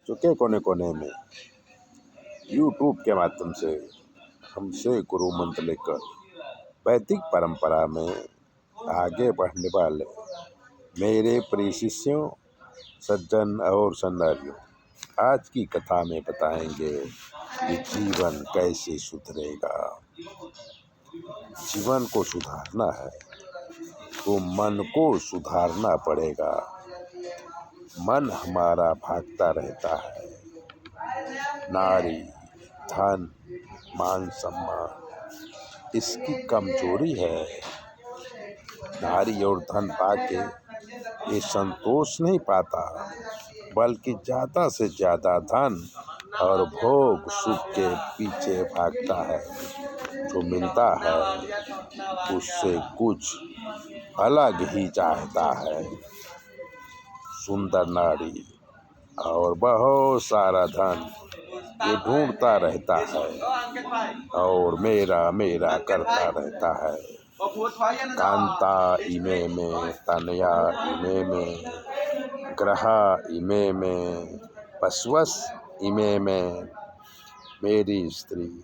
चुके कोने कोने में यूट्यूब के माध्यम से हमसे गुरु मंत्र लेकर वैदिक परंपरा में आगे बढ़ने वाले मेरे प्रिय शिष्यों, सज्जन और सन्नारियों, आज की कथा में बताएंगे कि जीवन कैसे सुधरेगा। जीवन को सुधारना है तो मन को सुधारना पड़ेगा। मन हमारा भागता रहता है। नारी, धन, मान सम्मान इसकी कमजोरी है। नारी और धन पाके ये संतोष नहीं पाता, बल्कि ज़्यादा से ज़्यादा धन और भोग सुख के पीछे भागता है। जो मिलता है उससे कुछ अलग ही चाहता है। सुंदर नारी और बहुत सारा धन ये ढूंढता रहता है और मेरा मेरा करता रहता है। कांता इमे में, तनया इमे में, ग्रहा इमे में, पशुवस इमे में। मेरी स्त्री,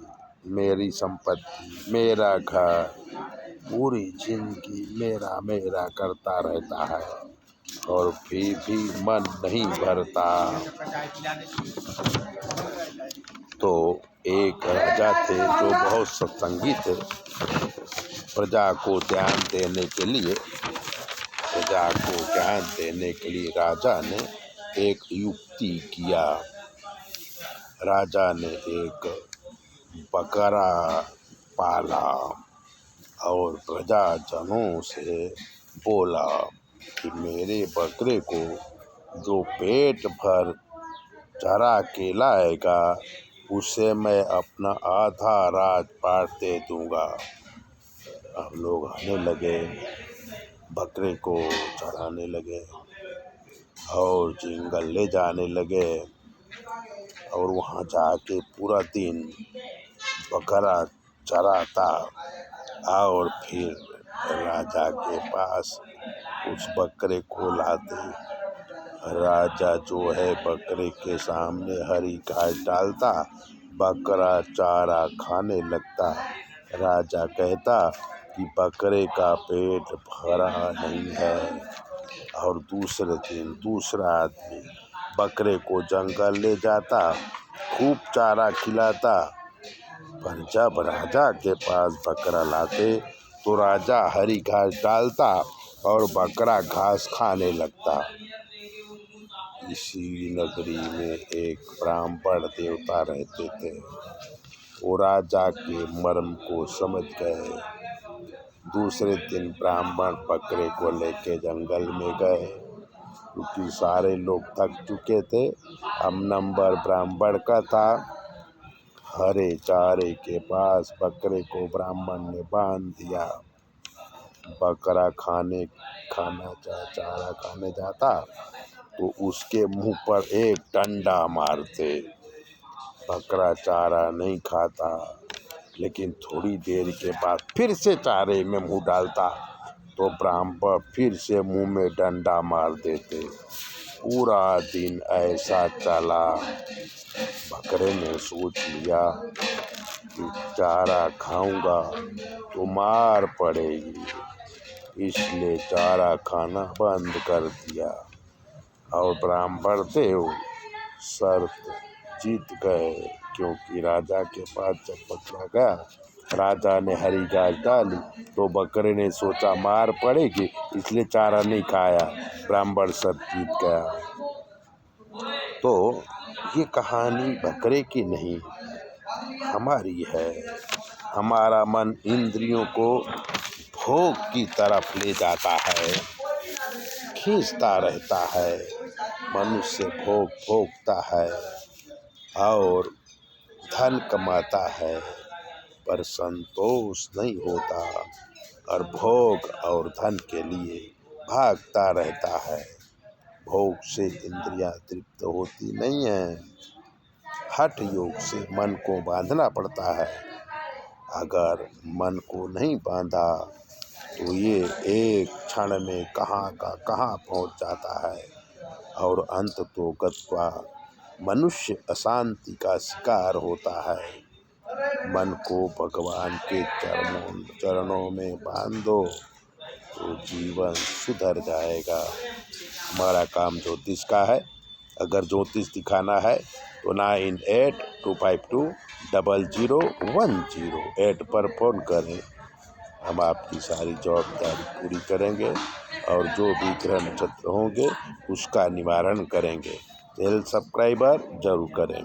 मेरी संपत्ति, मेरा घर, पूरी जिंदगी मेरा मेरा करता रहता है और फिर भी मन नहीं भरता। तो एक राजा थे जो बहुत सत्संगी थे। प्रजा को ज्ञान देने के लिए राजा ने एक युक्ति किया। राजा ने एक बकरा पाला और प्रजाजनों से बोला कि मेरे बकरे को जो पेट भर चरा के लाएगा उसे मैं अपना आधा राजपाट दे दूंगा। अब लोग आने लगे, बकरे को चराने लगे और जंगल ले जाने लगे और वहाँ जाके पूरा दिन बकरा चराता और फिर राजा के पास उस बकरे को लाते। राजा जो है बकरे के सामने हरी घास डालता, बकरा चारा खाने लगता। राजा कहता कि बकरे का पेट भरा नहीं है और दूसरे दिन दूसरा आदमी बकरे को जंगल ले जाता, खूब चारा खिलाता। पर जब राजा के पास बकरा लाते तो राजा हरी घास डालता और बकरा घास खाने लगता। इसी नगरी में एक ब्राह्मण देवता रहते थे। वो राजा के मर्म को समझ गए। दूसरे दिन ब्राह्मण बकरे को लेके जंगल में गए, क्योंकि सारे लोग थक चुके थे। अब नंबर ब्राह्मण का था। हरे चारे के पास बकरे को ब्राह्मण ने बांध दिया। बकरा चारा खाने जाता तो उसके मुंह पर एक डंडा मारते। बकरा चारा नहीं खाता, लेकिन थोड़ी देर के बाद फिर से चारे में मुंह डालता तो ब्राह्मण फिर से मुंह में डंडा मार देते। पूरा दिन ऐसा चला। बकरे ने सोच लिया कि चारा खाऊंगा तो मार पड़ेगी, इसलिए चारा खाना बंद कर दिया और ब्राह्मण देव शर्त जीत गए। क्योंकि राजा के पास जब बकरा गया, राजा ने हरी घास डाली तो बकरे ने सोचा मार पड़ेगी, इसलिए चारा नहीं खाया। ब्राह्मण शर्त जीत गया। तो ये कहानी बकरे की नहीं, हमारी है। हमारा मन इंद्रियों को भोग की तरफ ले जाता है, खींचता रहता है। मनुष्य भोगता है और धन कमाता है, पर संतोष नहीं होता और भोग और धन के लिए भागता रहता है। भोग से इंद्रियां तृप्त होती नहीं है। हठ योग से मन को बांधना पड़ता है। अगर मन को नहीं बांधा तो ये एक क्षण में कहाँ का कहाँ पहुँच जाता है और अंत तो गत्वा मनुष्य अशांति का शिकार होता है। मन को भगवान के चरणों में बांध दो तो जीवन सुधर जाएगा। हमारा काम ज्योतिष का है। अगर ज्योतिष दिखाना है तो 9825200108 पर फ़ोन करें। हम आपकी सारी जवाबदारी पूरी करेंगे और जो भी ग्रह नक्षत्र होंगे उसका निवारण करेंगे। चैनल सब्सक्राइबर जरूर करें।